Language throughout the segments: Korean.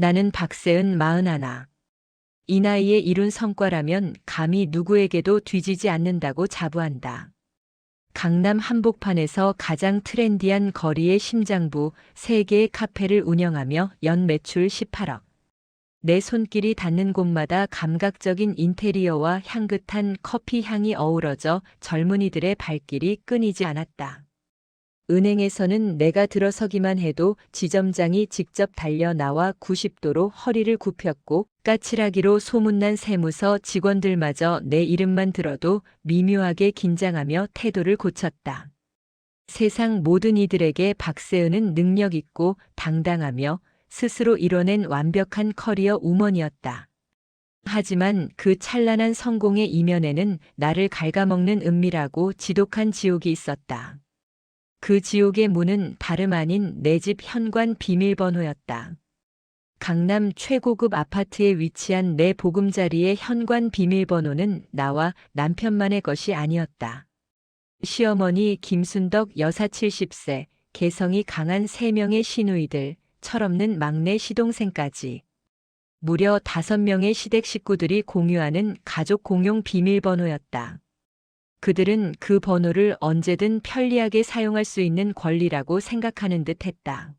나는 박세은 41. 이 나이에 이룬 성과라면 감히 누구에게도 뒤지지 않는다고 자부한다. 강남 한복판에서 가장 트렌디한 거리의 심장부 3개의 카페를 운영하며 연 매출 18억. 내 손길이 닿는 곳마다 감각적인 인테리어와 향긋한 커피 향이 어우러져 젊은이들의 발길이 끊이지 않았다. 은행에서는 내가 들어서기만 해도 지점장이 직접 달려 나와 90도로 허리를 굽혔고, 까칠하기로 소문난 세무서 직원들마저 내 이름만 들어도 미묘하게 긴장하며 태도를 고쳤다. 세상 모든 이들에게 박세은은 능력 있고 당당하며 스스로 이뤄낸 완벽한 커리어 우먼이었다. 하지만 그 찬란한 성공의 이면에는 나를 갉아먹는 은밀하고 지독한 지옥이 있었다. 그 지옥의 문은 다름 아닌 내 집 현관 비밀번호였다. 강남 최고급 아파트에 위치한 내 보금자리의 현관 비밀번호는 나와 남편만의 것이 아니었다. 시어머니 김순덕 여사 70세, 개성이 강한 3명의 시누이들, 철없는 막내 시동생까지. 무려 5명의 시댁 식구들이 공유하는 가족 공용 비밀번호였다. 그들은 그 번호를 언제든 편리하게 사용할 수 있는 권리라고 생각하는 듯 했다.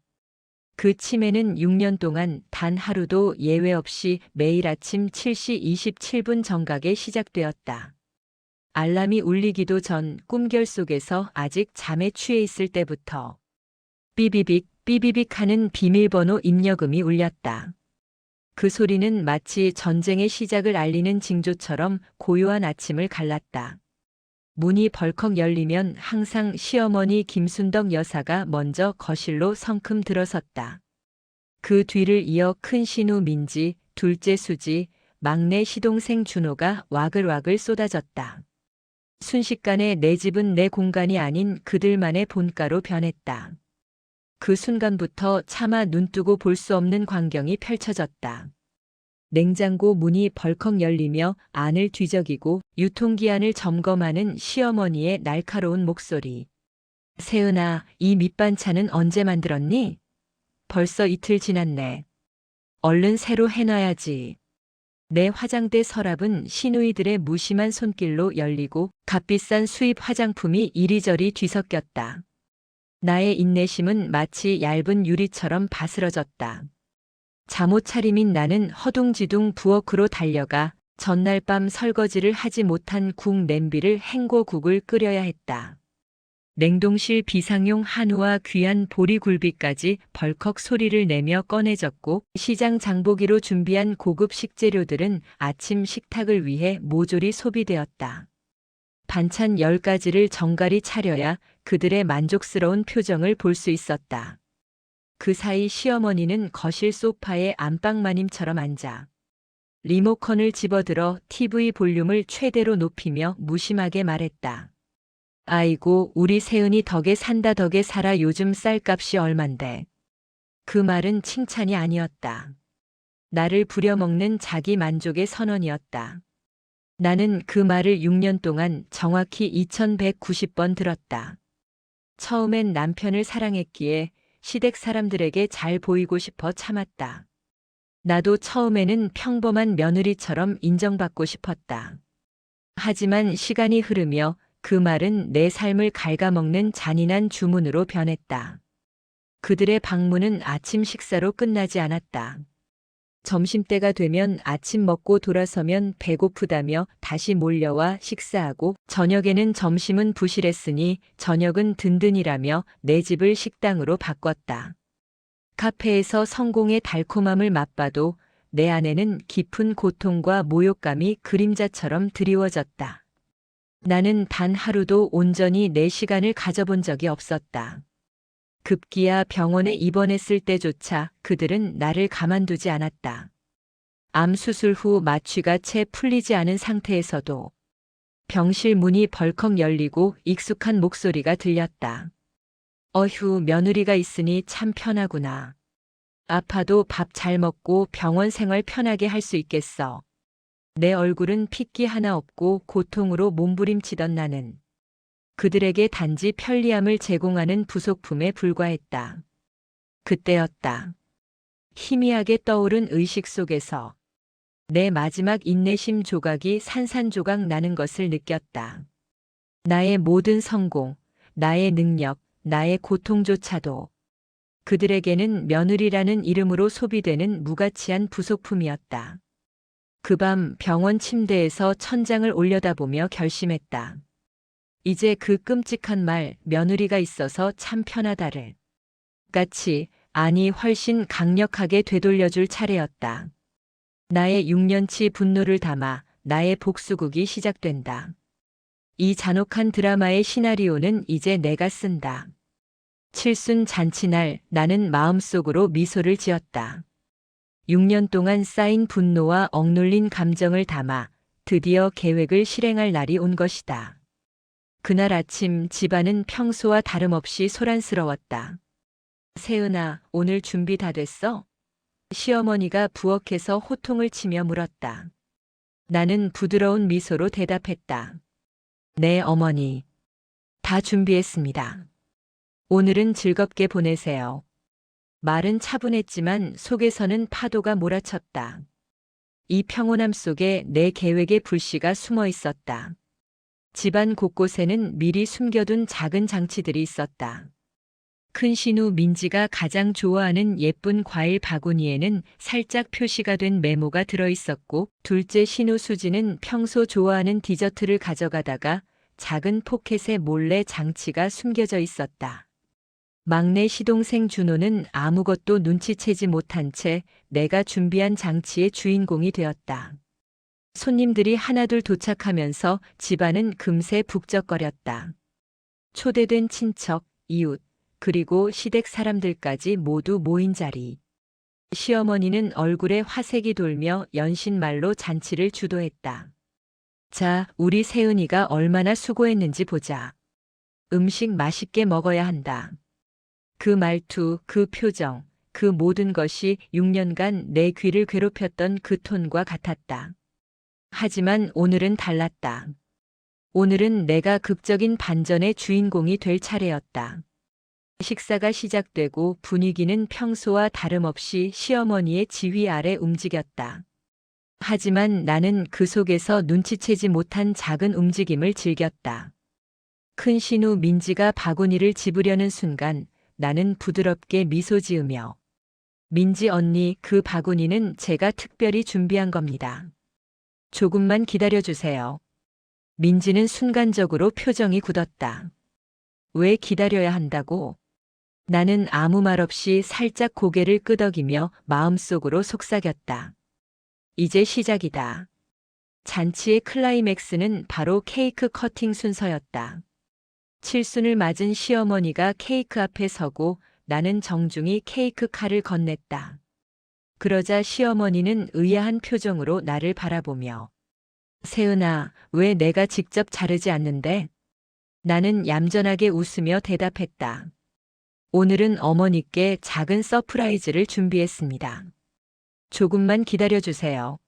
그 치매는 6년 동안 단 하루도 예외 없이 매일 아침 7시 27분 정각에 시작되었다. 알람이 울리기도 전 꿈결 속에서 아직 잠에 취해 있을 때부터 삐비빅 삐비빅 하는 비밀번호 입력음이 울렸다. 그 소리는 마치 전쟁의 시작을 알리는 징조처럼 고요한 아침을 갈랐다. 문이 벌컥 열리면 항상 시어머니 김순덕 여사가 먼저 거실로 성큼 들어섰다. 그 뒤를 이어 큰 신우 민지, 둘째 수지, 막내 시동생 준호가 와글와글 쏟아졌다. 순식간에 내 집은 내 공간이 아닌 그들만의 본가로 변했다. 그 순간부터 차마 눈뜨고 볼 수 없는 광경이 펼쳐졌다. 냉장고 문이 벌컥 열리며 안을 뒤적이고 유통기한을 점검하는 시어머니의 날카로운 목소리. 세은아, 이 밑반찬은 언제 만들었니? 벌써 이틀 지났네. 얼른 새로 해놔야지. 내 화장대 서랍은 시누이들의 무심한 손길로 열리고 값비싼 수입 화장품이 이리저리 뒤섞였다. 나의 인내심은 마치 얇은 유리처럼 바스러졌다. 잠옷 차림인 나는 허둥지둥 부엌으로 달려가 전날 밤 설거지를 하지 못한 국 냄비를 헹궈 국을 끓여야 했다. 냉동실 비상용 한우와 귀한 보리굴비까지 벌컥 소리를 내며 꺼내졌고 시장 장보기로 준비한 고급 식재료들은 아침 식탁을 위해 모조리 소비되었다. 반찬 10가지를 정갈히 차려야 그들의 만족스러운 표정을 볼 수 있었다. 그 사이 시어머니는 거실 소파에 안방마님처럼 앉아 리모컨을 집어들어 TV 볼륨을 최대로 높이며 무심하게 말했다. 아이고, 우리 세은이 덕에 산다 덕에 살아 요즘 쌀값이 얼만데. 그 말은 칭찬이 아니었다. 나를 부려먹는 자기 만족의 선언이었다. 나는 그 말을 6년 동안 정확히 2190번 들었다. 처음엔 남편을 사랑했기에 시댁 사람들에게 잘 보이고 싶어 참았다. 나도 처음에는 평범한 며느리처럼 인정받고 싶었다. 하지만 시간이 흐르며 그 말은 내 삶을 갉아먹는 잔인한 주문으로 변했다. 그들의 방문은 아침 식사로 끝나지 않았다. 점심때가 되면 아침 먹고 돌아서면 배고프다며 다시 몰려와 식사하고 저녁에는 점심은 부실했으니 저녁은 든든이라며 내 집을 식당으로 바꿨다. 카페에서 성공의 달콤함을 맛봐도 내 안에는 깊은 고통과 모욕감이 그림자처럼 드리워졌다. 나는 단 하루도 온전히 내 시간을 가져본 적이 없었다. 급기야 병원에 입원했을 때조차 그들은 나를 가만두지 않았다. 암 수술 후 마취가 채 풀리지 않은 상태에서도 병실 문이 벌컥 열리고 익숙한 목소리가 들렸다. 어휴, 며느리가 있으니 참 편하구나. 아파도 밥 잘 먹고 병원 생활 편하게 할 수 있겠어. 내 얼굴은 핏기 하나 없고 고통으로 몸부림치던 나는 그들에게 단지 편리함을 제공하는 부속품에 불과했다. 그때였다. 희미하게 떠오른 의식 속에서 내 마지막 인내심 조각이 산산조각 나는 것을 느꼈다. 나의 모든 성공, 나의 능력, 나의 고통조차도 그들에게는 며느리라는 이름으로 소비되는 무가치한 부속품이었다. 그 밤 병원 침대에서 천장을 올려다보며 결심했다. 이제 그 끔찍한 말, 며느리가 있어서 참 편하다를 같이, 아니 훨씬 강력하게 되돌려줄 차례였다. 나의 6년치 분노를 담아 나의 복수극이 시작된다. 이 잔혹한 드라마의 시나리오는 이제 내가 쓴다. 칠순 잔치날 나는 마음속으로 미소를 지었다. 6년 동안 쌓인 분노와 억눌린 감정을 담아 드디어 계획을 실행할 날이 온 것이다. 그날 아침 집안은 평소와 다름없이 소란스러웠다. 세은아, 오늘 준비 다 됐어? 시어머니가 부엌에서 호통을 치며 물었다. 나는 부드러운 미소로 대답했다. 네, 어머니. 다 준비했습니다. 오늘은 즐겁게 보내세요. 말은 차분했지만 속에서는 파도가 몰아쳤다. 이 평온함 속에 내 계획의 불씨가 숨어 있었다. 집안 곳곳에는 미리 숨겨둔 작은 장치들이 있었다. 큰 신우 민지가 가장 좋아하는 예쁜 과일 바구니에는 살짝 표시가 된 메모가 들어있었고, 둘째 신우 수지는 평소 좋아하는 디저트를 가져가다가 작은 포켓에 몰래 장치가 숨겨져 있었다. 막내 시동생 준호는 아무것도 눈치채지 못한 채 내가 준비한 장치의 주인공이 되었다. 손님들이 하나둘 도착하면서 집안은 금세 북적거렸다. 초대된 친척, 이웃, 그리고 시댁 사람들까지 모두 모인 자리. 시어머니는 얼굴에 화색이 돌며 연신말로 잔치를 주도했다. 자, 우리 세은이가 얼마나 수고했는지 보자. 음식 맛있게 먹어야 한다. 그 말투, 그 표정, 그 모든 것이 6년간 내 귀를 괴롭혔던 그 톤과 같았다. 하지만 오늘은 달랐다. 오늘은 내가 극적인 반전의 주인공이 될 차례였다. 식사가 시작되고 분위기는 평소와 다름없이 시어머니의 지휘 아래 움직였다. 하지만 나는 그 속에서 눈치채지 못한 작은 움직임을 즐겼다. 큰 신우 민지가 바구니를 집으려는 순간 나는 부드럽게 미소 지으며 민지 언니, 그 바구니는 제가 특별히 준비한 겁니다. 조금만 기다려주세요. 민지는 순간적으로 표정이 굳었다. 왜 기다려야 한다고? 나는 아무 말 없이 살짝 고개를 끄덕이며 마음속으로 속삭였다. 이제 시작이다. 잔치의 클라이맥스는 바로 케이크 커팅 순서였다. 칠순을 맞은 시어머니가 케이크 앞에 서고 나는 정중히 케이크 칼을 건넸다. 그러자 시어머니는 의아한 표정으로 나를 바라보며 세은아, 왜 내가 직접 자르지 않는데? 나는 얌전하게 웃으며 대답했다. 오늘은 어머니께 작은 서프라이즈를 준비했습니다. 조금만 기다려주세요.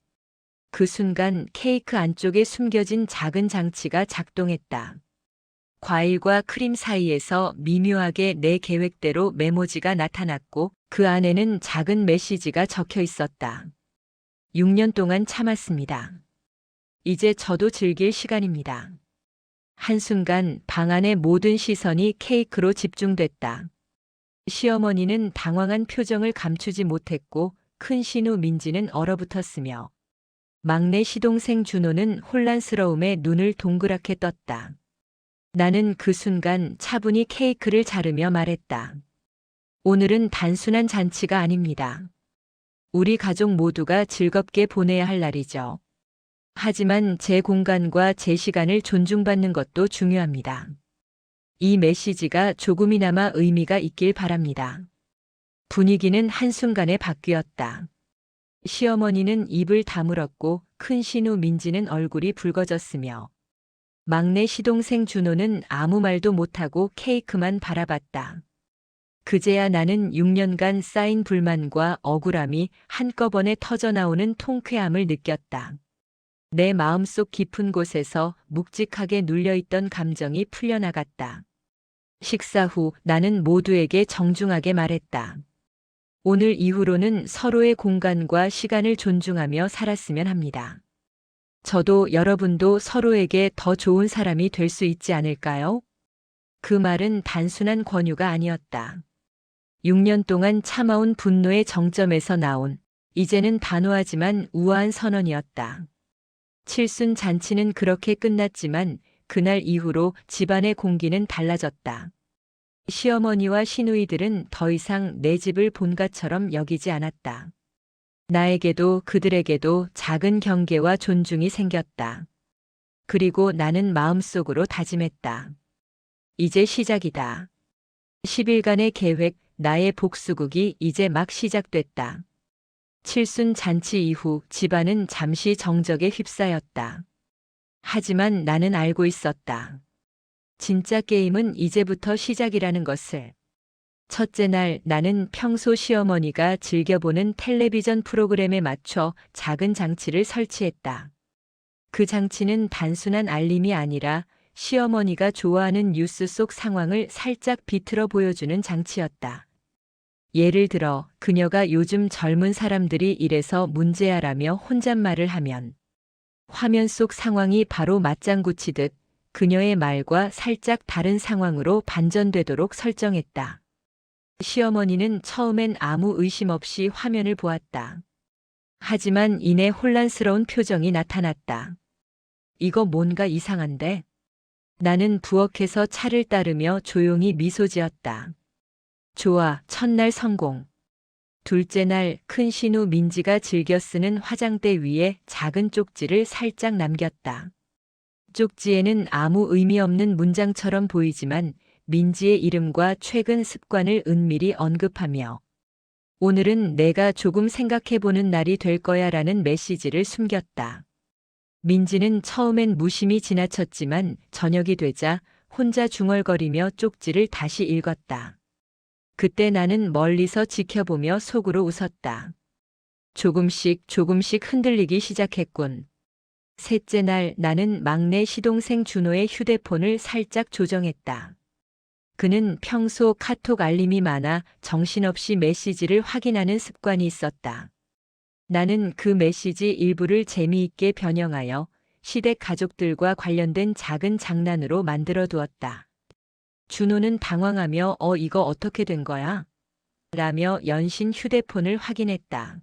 그 순간 케이크 안쪽에 숨겨진 작은 장치가 작동했다. 과일과 크림 사이에서 미묘하게 내 계획대로 메모지가 나타났고 그 안에는 작은 메시지가 적혀 있었다. 6년 동안 참았습니다. 이제 저도 즐길 시간입니다. 한순간 방 안의 모든 시선이 케이크로 집중됐다. 시어머니는 당황한 표정을 감추지 못했고 큰 신우 민지는 얼어붙었으며 막내 시동생 준호는 혼란스러움에 눈을 동그랗게 떴다. 나는 그 순간 차분히 케이크를 자르며 말했다. 오늘은 단순한 잔치가 아닙니다. 우리 가족 모두가 즐겁게 보내야 할 날이죠. 하지만 제 공간과 제 시간을 존중받는 것도 중요합니다. 이 메시지가 조금이나마 의미가 있길 바랍니다. 분위기는 한순간에 바뀌었다. 시어머니는 입을 다물었고 큰 신우 민지는 얼굴이 붉어졌으며 막내 시동생 준호는 아무 말도 못하고 케이크만 바라봤다. 그제야 나는 6년간 쌓인 불만과 억울함이 한꺼번에 터져나오는 통쾌함을 느꼈다. 내 마음속 깊은 곳에서 묵직하게 눌려있던 감정이 풀려나갔다. 식사 후 나는 모두에게 정중하게 말했다. 오늘 이후로는 서로의 공간과 시간을 존중하며 살았으면 합니다. 저도 여러분도 서로에게 더 좋은 사람이 될 수 있지 않을까요? 그 말은 단순한 권유가 아니었다. 6년 동안 참아온 분노의 정점에서 나온 이제는 단호하지만 우아한 선언이었다. 칠순 잔치는 그렇게 끝났지만 그날 이후로 집안의 공기는 달라졌다. 시어머니와 시누이들은 더 이상 내 집을 본가처럼 여기지 않았다. 나에게도 그들에게도 작은 경계와 존중이 생겼다. 그리고 나는 마음속으로 다짐했다. 이제 시작이다. 10일간의 계획, 나의 복수극이 이제 막 시작됐다. 칠순 잔치 이후 집안은 잠시 정적에 휩싸였다. 하지만 나는 알고 있었다. 진짜 게임은 이제부터 시작이라는 것을. 첫째 날 나는 평소 시어머니가 즐겨보는 텔레비전 프로그램에 맞춰 작은 장치를 설치했다. 그 장치는 단순한 알림이 아니라 시어머니가 좋아하는 뉴스 속 상황을 살짝 비틀어 보여주는 장치였다. 예를 들어 그녀가 요즘 젊은 사람들이 이래서 문제야라며 혼잣말을 하면 화면 속 상황이 바로 맞장구 치듯 그녀의 말과 살짝 다른 상황으로 반전되도록 설정했다. 시어머니는 처음엔 아무 의심 없이 화면을 보았다. 하지만 이내 혼란스러운 표정이 나타났다. 이거 뭔가 이상한데? 나는 부엌에서 차를 따르며 조용히 미소 지었다. 좋아, 첫날 성공. 둘째 날 큰 신우 민지가 즐겨 쓰는 화장대 위에 작은 쪽지를 살짝 남겼다. 쪽지에는 아무 의미 없는 문장처럼 보이지만 민지의 이름과 최근 습관을 은밀히 언급하며 오늘은 내가 조금 생각해보는 날이 될 거야 라는 메시지를 숨겼다. 민지는 처음엔 무심히 지나쳤지만 저녁이 되자 혼자 중얼거리며 쪽지를 다시 읽었다. 그때 나는 멀리서 지켜보며 속으로 웃었다. 조금씩 흔들리기 시작했군. 셋째 날 나는 막내 시동생 준호의 휴대폰을 살짝 조정했다. 그는 평소 카톡 알림이 많아 정신없이 메시지를 확인하는 습관이 있었다. 나는 그 메시지 일부를 재미있게 변형하여 시댁 가족들과 관련된 작은 장난으로 만들어 두었다. 준호는 당황하며 이거 어떻게 된 거야? 라며 연신 휴대폰을 확인했다.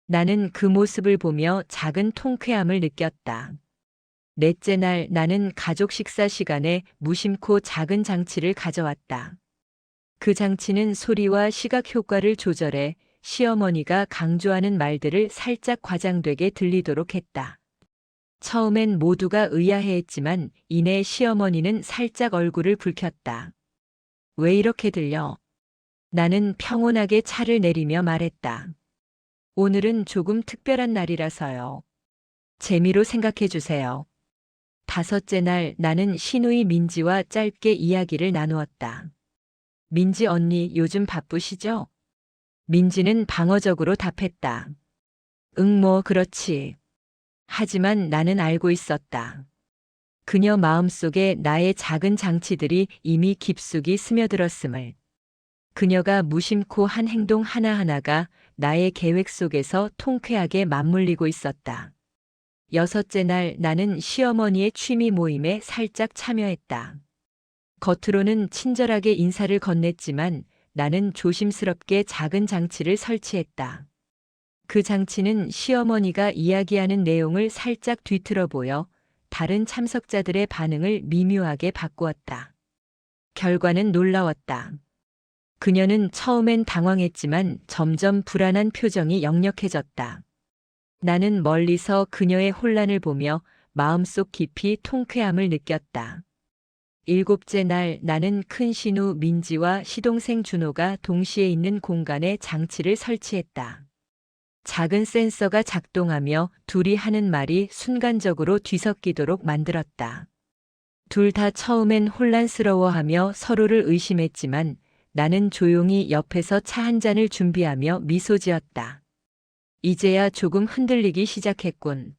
나는 그 모습을 보며 작은 통쾌함을 느꼈다. 넷째 날 나는 가족 식사 시간에 무심코 작은 장치를 가져왔다. 그 장치는 소리와 시각 효과를 조절해 시어머니가 강조하는 말들을 살짝 과장되게 들리도록 했다. 처음엔 모두가 의아해했지만 이내 시어머니는 살짝 얼굴을 붉혔다. 왜 이렇게 들려? 나는 평온하게 차를 내리며 말했다. 오늘은 조금 특별한 날이라서요. 재미로 생각해 주세요. 다섯째 날 나는 시누이 민지와 짧게 이야기를 나누었다. 민지 언니 요즘 바쁘시죠? 민지는 방어적으로 답했다. 응, 뭐 그렇지. 하지만 나는 알고 있었다. 그녀 마음속에 나의 작은 장치들이 이미 깊숙이 스며들었음을. 그녀가 무심코 한 행동 하나하나가 나의 계획 속에서 통쾌하게 맞물리고 있었다. 여섯째 날 나는 시어머니의 취미 모임에 살짝 참여했다. 겉으로는 친절하게 인사를 건넸지만 나는 조심스럽게 작은 장치를 설치했다. 그 장치는 시어머니가 이야기하는 내용을 살짝 뒤틀어 보여 다른 참석자들의 반응을 미묘하게 바꾸었다. 결과는 놀라웠다. 그녀는 처음엔 당황했지만 점점 불안한 표정이 역력해졌다. 나는 멀리서 그녀의 혼란을 보며 마음속 깊이 통쾌함을 느꼈다. 일곱째 날 나는 큰 신우 민지와 시동생 준호가 동시에 있는 공간에 장치를 설치했다. 작은 센서가 작동하며 둘이 하는 말이 순간적으로 뒤섞이도록 만들었다. 둘 다 처음엔 혼란스러워하며 서로를 의심했지만 나는 조용히 옆에서 차 한 잔을 준비하며 미소 지었다. 이제야 조금 흔들리기 시작했군.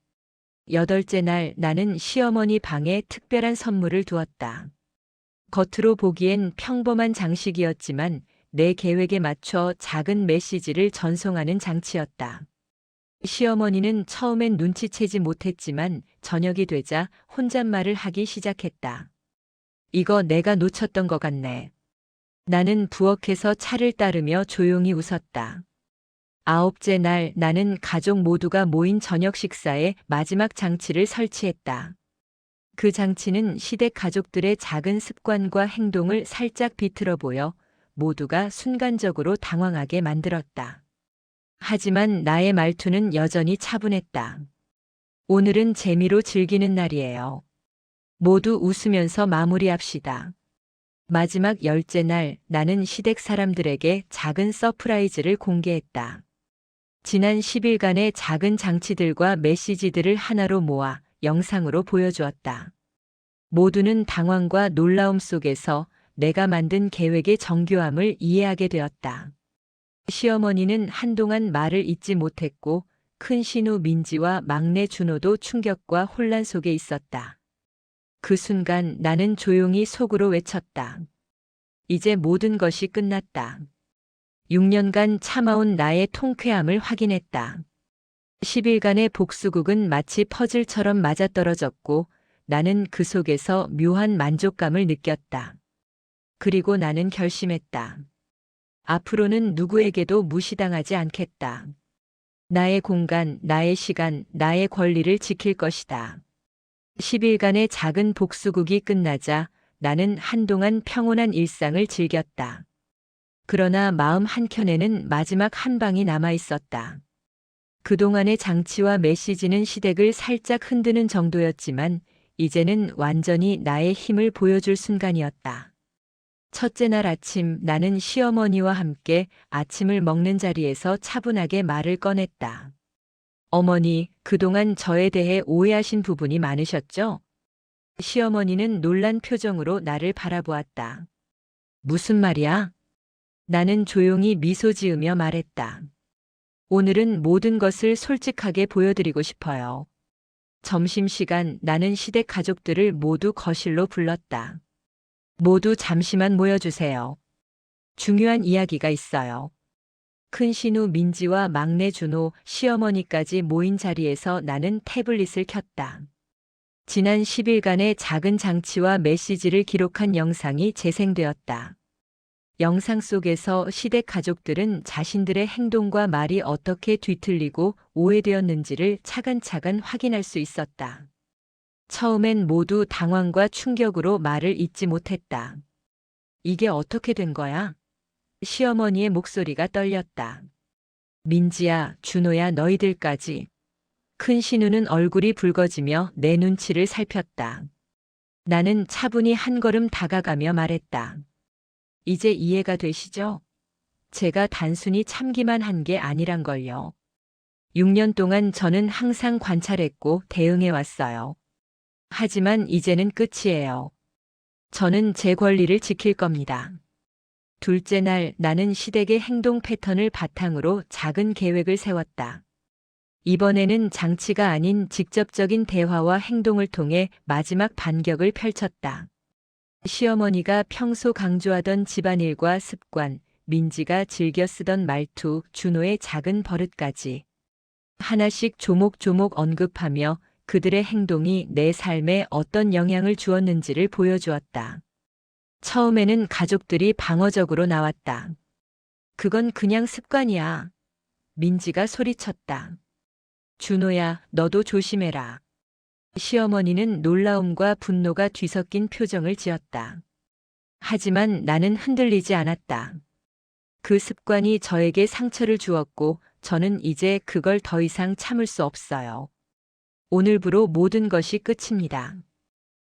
여덟째 날 나는 시어머니 방에 특별한 선물을 두었다. 겉으로 보기엔 평범한 장식이었지만 내 계획에 맞춰 작은 메시지를 전송하는 장치였다. 시어머니는 처음엔 눈치채지 못했지만 저녁이 되자 혼잣말을 하기 시작했다. 이거 내가 놓쳤던 것 같네. 나는 부엌에서 차를 따르며 조용히 웃었다. 9째 날 나는 가족 모두가 모인 저녁 식사에 마지막 장치를 설치했다. 그 장치는 시댁 가족들의 작은 습관과 행동을 살짝 비틀어 보여 모두가 순간적으로 당황하게 만들었다. 하지만 나의 말투는 여전히 차분했다. 오늘은 재미로 즐기는 날이에요. 모두 웃으면서 마무리합시다. 마지막 10째 날 나는 시댁 사람들에게 작은 서프라이즈를 공개했다. 지난 10일간의 작은 장치들과 메시지들을 하나로 모아 영상으로 보여주었다. 모두는 당황과 놀라움 속에서 내가 만든 계획의 정교함을 이해하게 되었다. 시어머니는 한동안 말을 잇지 못했고 큰 신우 민지와 막내 준호도 충격과 혼란 속에 있었다. 그 순간 나는 조용히 속으로 외쳤다. 이제 모든 것이 끝났다. 6년간 참아온 나의 통쾌함을 확인했다. 10일간의 복수극은 마치 퍼즐처럼 맞아떨어졌고 나는 그 속에서 묘한 만족감을 느꼈다. 그리고 나는 결심했다. 앞으로는 누구에게도 무시당하지 않겠다. 나의 공간, 나의 시간, 나의 권리를 지킬 것이다. 10일간의 작은 복수극이 끝나자 나는 한동안 평온한 일상을 즐겼다. 그러나 마음 한켠에는 마지막 한 방이 남아 있었다. 그동안의 장치와 메시지는 시댁을 살짝 흔드는 정도였지만 이제는 완전히 나의 힘을 보여줄 순간이었다. 첫째 날 아침 나는 시어머니와 함께 아침을 먹는 자리에서 차분하게 말을 꺼냈다. 어머니, 그동안 저에 대해 오해하신 부분이 많으셨죠? 시어머니는 놀란 표정으로 나를 바라보았다. 무슨 말이야? 나는 조용히 미소 지으며 말했다. 오늘은 모든 것을 솔직하게 보여드리고 싶어요. 점심시간 나는 시댁 가족들을 모두 거실로 불렀다. 모두 잠시만 모여주세요. 중요한 이야기가 있어요. 큰 신우 민지와 막내 준호, 시어머니까지 모인 자리에서 나는 태블릿을 켰다. 지난 10일간의 작은 장치와 메시지를 기록한 영상이 재생되었다. 영상 속에서 시댁 가족들은 자신들의 행동과 말이 어떻게 뒤틀리고 오해되었는지를 차근차근 확인할 수 있었다. 처음엔 모두 당황과 충격으로 말을 잇지 못했다. 이게 어떻게 된 거야? 시어머니의 목소리가 떨렸다. 민지야, 준호야, 너희들까지. 큰 신우는 얼굴이 붉어지며 내 눈치를 살폈다. 나는 차분히 한 걸음 다가가며 말했다. 이제 이해가 되시죠? 제가 단순히 참기만 한 게 아니란 걸요. 6년 동안 저는 항상 관찰했고 대응해 왔어요. 하지만 이제는 끝이에요. 저는 제 권리를 지킬 겁니다. 둘째 날 나는 시댁의 행동 패턴을 바탕으로 작은 계획을 세웠다. 이번에는 장치가 아닌 직접적인 대화와 행동을 통해 마지막 반격을 펼쳤다. 시어머니가 평소 강조하던 집안일과 습관, 민지가 즐겨 쓰던 말투, 준호의 작은 버릇까지 하나씩 조목조목 언급하며 그들의 행동이 내 삶에 어떤 영향을 주었는지를 보여주었다. 처음에는 가족들이 방어적으로 나왔다. 그건 그냥 습관이야. 민지가 소리쳤다. 준호야, 너도 조심해라. 시어머니는 놀라움과 분노가 뒤섞인 표정을 지었다. 하지만 나는 흔들리지 않았다. 그 습관이 저에게 상처를 주었고 저는 이제 그걸 더 이상 참을 수 없어요. 오늘부로 모든 것이 끝입니다.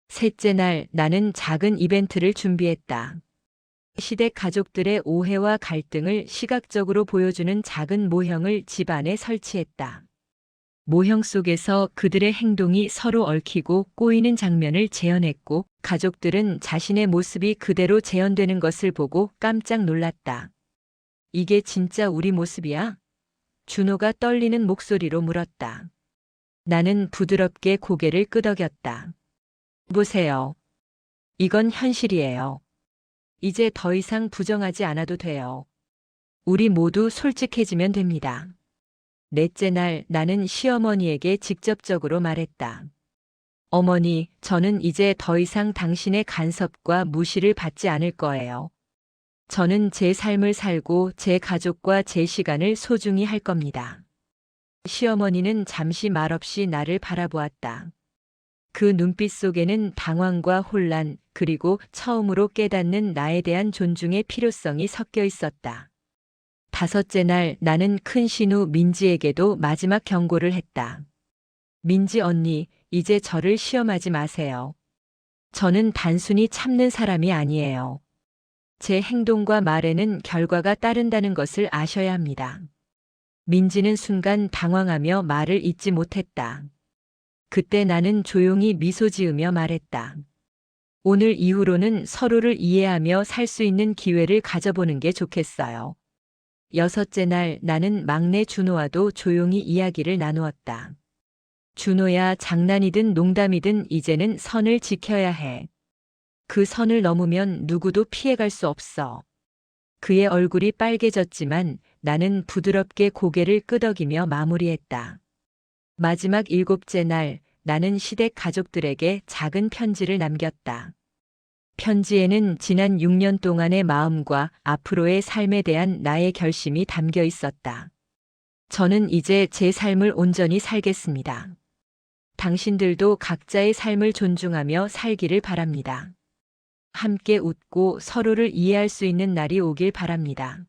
셋째 날 나는 작은 이벤트를 준비했다. 시댁 가족들의 오해와 갈등을 시각적으로 보여주는 작은 모형을 집 안에 설치했다. 모형 속에서 그들의 행동이 서로 얽히고 꼬이는 장면을 재현했고 가족들은 자신의 모습이 그대로 재현되는 것을 보고 깜짝 놀랐다. 이게 진짜 우리 모습이야? 준호가 떨리는 목소리로 물었다. 나는 부드럽게 고개를 끄덕였다. 보세요. 이건 현실이에요. 이제 더 이상 부정하지 않아도 돼요. 우리 모두 솔직해지면 됩니다. 넷째 날 나는 시어머니에게 직접적으로 말했다. 어머니, 저는 이제 더 이상 당신의 간섭과 무시를 받지 않을 거예요. 저는 제 삶을 살고 제 가족과 제 시간을 소중히 할 겁니다. 시어머니는 잠시 말없이 나를 바라보았다. 그 눈빛 속에는 당황과 혼란, 그리고 처음으로 깨닫는 나에 대한 존중의 필요성이 섞여 있었다. 다섯째 날 나는 큰 신우 민지에게도 마지막 경고를 했다. 민지 언니, 이제 저를 시험하지 마세요. 저는 단순히 참는 사람이 아니에요. 제 행동과 말에는 결과가 따른다는 것을 아셔야 합니다. 민지는 순간 당황하며 말을 잇지 못했다. 그때 나는 조용히 미소 지으며 말했다. 오늘 이후로는 서로를 이해하며 살 수 있는 기회를 가져보는 게 좋겠어요. 여섯째 날 나는 막내 준호와도 조용히 이야기를 나누었다. 준호야, 장난이든 농담이든 이제는 선을 지켜야 해. 그 선을 넘으면 누구도 피해갈 수 없어. 그의 얼굴이 빨개졌지만 나는 부드럽게 고개를 끄덕이며 마무리했다. 마지막 일곱째 날 나는 시댁 가족들에게 작은 편지를 남겼다. 편지에는 지난 6년 동안의 마음과 앞으로의 삶에 대한 나의 결심이 담겨 있었다. 저는 이제 제 삶을 온전히 살겠습니다. 당신들도 각자의 삶을 존중하며 살기를 바랍니다. 함께 웃고 서로를 이해할 수 있는 날이 오길 바랍니다.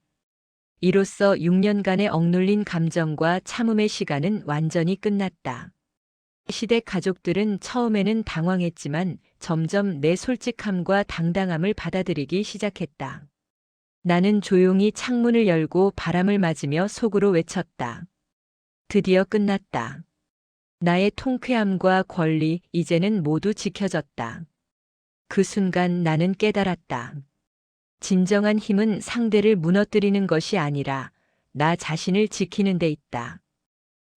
이로써 6년간의 억눌린 감정과 참음의 시간은 완전히 끝났다. 시댁 가족들은 처음에는 당황했지만 점점 내 솔직함과 당당함을 받아들이기 시작했다. 나는 조용히 창문을 열고 바람을 맞으며 속으로 외쳤다. 드디어 끝났다. 나의 통쾌함과 권리, 이제는 모두 지켜졌다. 그 순간 나는 깨달았다. 진정한 힘은 상대를 무너뜨리는 것이 아니라 나 자신을 지키는 데 있다.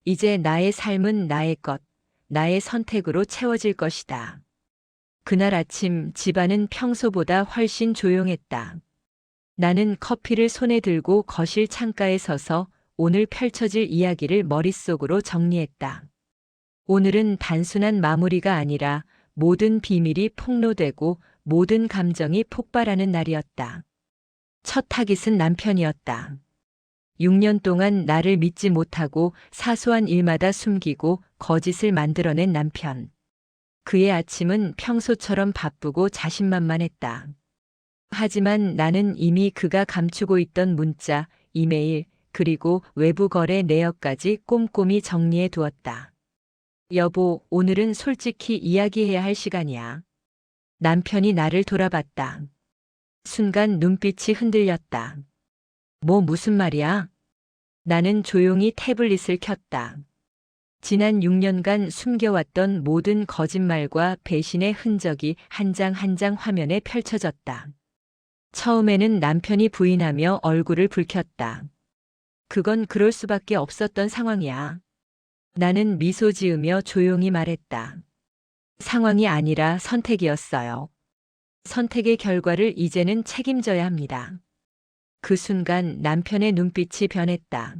이제 나의 삶은 나의 것, 나의 선택으로 채워질 것이다. 그날 아침 집안은 평소보다 훨씬 조용했다. 나는 커피를 손에 들고 거실 창가에 서서 오늘 펼쳐질 이야기를 머릿속으로 정리했다. 오늘은 단순한 마무리가 아니라 모든 비밀이 폭로되고 모든 감정이 폭발하는 날이었다. 첫 타깃은 남편이었다. 6년 동안 나를 믿지 못하고 사소한 일마다 숨기고 거짓을 만들어낸 남편. 그의 아침은 평소처럼 바쁘고 자신만만했다. 하지만 나는 이미 그가 감추고 있던 문자, 이메일, 그리고 외부 거래 내역까지 꼼꼼히 정리해 두었다. 여보, 오늘은 솔직히 이야기해야 할 시간이야. 남편이 나를 돌아봤다. 순간 눈빛이 흔들렸다. 무슨 말이야? 나는 조용히 태블릿을 켰다. 지난 6년간 숨겨왔던 모든 거짓말과 배신의 흔적이 한 장 한 장 화면에 펼쳐졌다. 처음에는 남편이 부인하며 얼굴을 붉혔다. 그건 그럴 수밖에 없었던 상황이야. 나는 미소 지으며 조용히 말했다. 상황이 아니라 선택이었어요. 선택의 결과를 이제는 책임져야 합니다. 그 순간 남편의 눈빛이 변했다.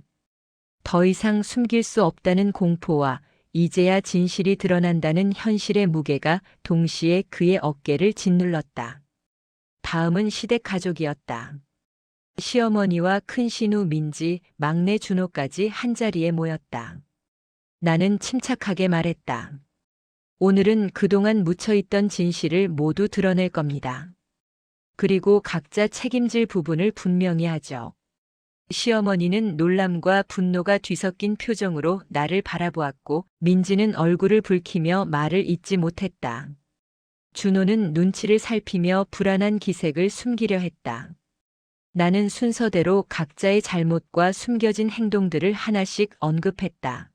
더 이상 숨길 수 없다는 공포와 이제야 진실이 드러난다는 현실의 무게가 동시에 그의 어깨를 짓눌렀다. 다음은 시댁 가족이었다. 시어머니와 큰 신우 민지, 막내 준호까지 한자리에 모였다. 나는 침착하게 말했다. 오늘은 그동안 묻혀있던 진실을 모두 드러낼 겁니다. 그리고 각자 책임질 부분을 분명히 하죠. 시어머니는 놀람과 분노가 뒤섞인 표정으로 나를 바라보았고 민지는 얼굴을 붉히며 말을 잇지 못했다. 준호는 눈치를 살피며 불안한 기색을 숨기려 했다. 나는 순서대로 각자의 잘못과 숨겨진 행동들을 하나씩 언급했다.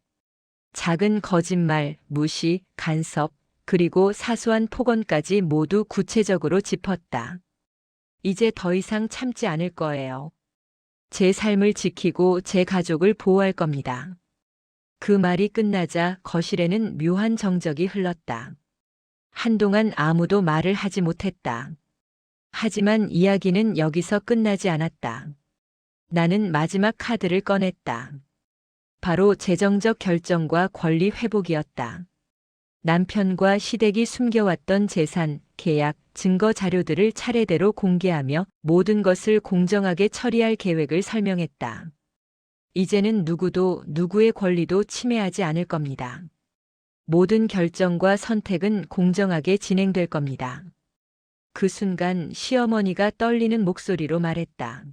작은 거짓말, 무시, 간섭, 그리고 사소한 폭언까지 모두 구체적으로 짚었다. 이제 더 이상 참지 않을 거예요. 제 삶을 지키고 제 가족을 보호할 겁니다. 그 말이 끝나자 거실에는 묘한 정적이 흘렀다. 한동안 아무도 말을 하지 못했다. 하지만 이야기는 여기서 끝나지 않았다. 나는 마지막 카드를 꺼냈다. 바로 재정적 결정과 권리 회복이었다. 남편과 시댁이 숨겨왔던 재산, 계약, 증거 자료들을 차례대로 공개하며 모든 것을 공정하게 처리할 계획을 설명했다. 이제는 누구도 누구의 권리도 침해하지 않을 겁니다. 모든 결정과 선택은 공정하게 진행될 겁니다. 그 순간 시어머니가 떨리는 목소리로 말했다.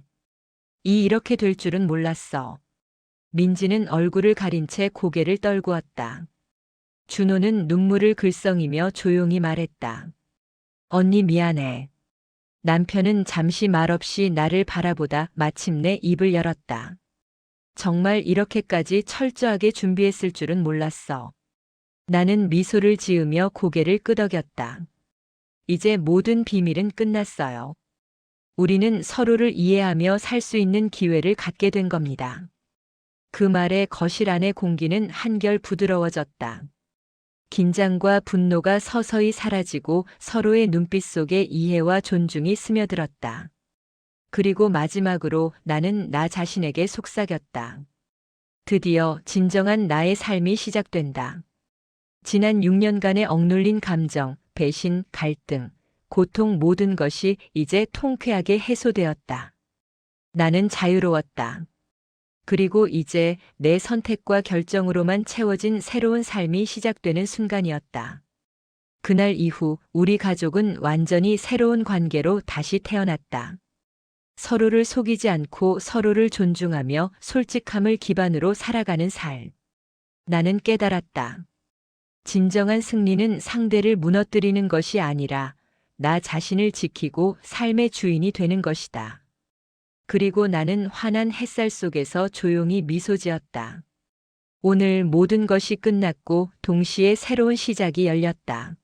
이렇게 될 줄은 몰랐어. 민지는 얼굴을 가린 채 고개를 떨구었다. 준호는 눈물을 글썽이며 조용히 말했다. 언니 미안해. 남편은 잠시 말없이 나를 바라보다 마침내 입을 열었다. 정말 이렇게까지 철저하게 준비했을 줄은 몰랐어. 나는 미소를 지으며 고개를 끄덕였다. 이제 모든 비밀은 끝났어요. 우리는 서로를 이해하며 살 수 있는 기회를 갖게 된 겁니다. 그 말에 거실 안의 공기는 한결 부드러워졌다. 긴장과 분노가 서서히 사라지고 서로의 눈빛 속에 이해와 존중이 스며들었다. 그리고 마지막으로 나는 나 자신에게 속삭였다. 드디어 진정한 나의 삶이 시작된다. 지난 6년간의 억눌린 감정, 배신, 갈등, 고통 모든 것이 이제 통쾌하게 해소되었다. 나는 자유로웠다. 그리고 이제 내 선택과 결정으로만 채워진 새로운 삶이 시작되는 순간이었다. 그날 이후 우리 가족은 완전히 새로운 관계로 다시 태어났다. 서로를 속이지 않고 서로를 존중하며 솔직함을 기반으로 살아가는 삶. 나는 깨달았다. 진정한 승리는 상대를 무너뜨리는 것이 아니라 나 자신을 지키고 삶의 주인이 되는 것이다. 그리고 나는 환한 햇살 속에서 조용히 미소 지었다. 오늘 모든 것이 끝났고 동시에 새로운 시작이 열렸다.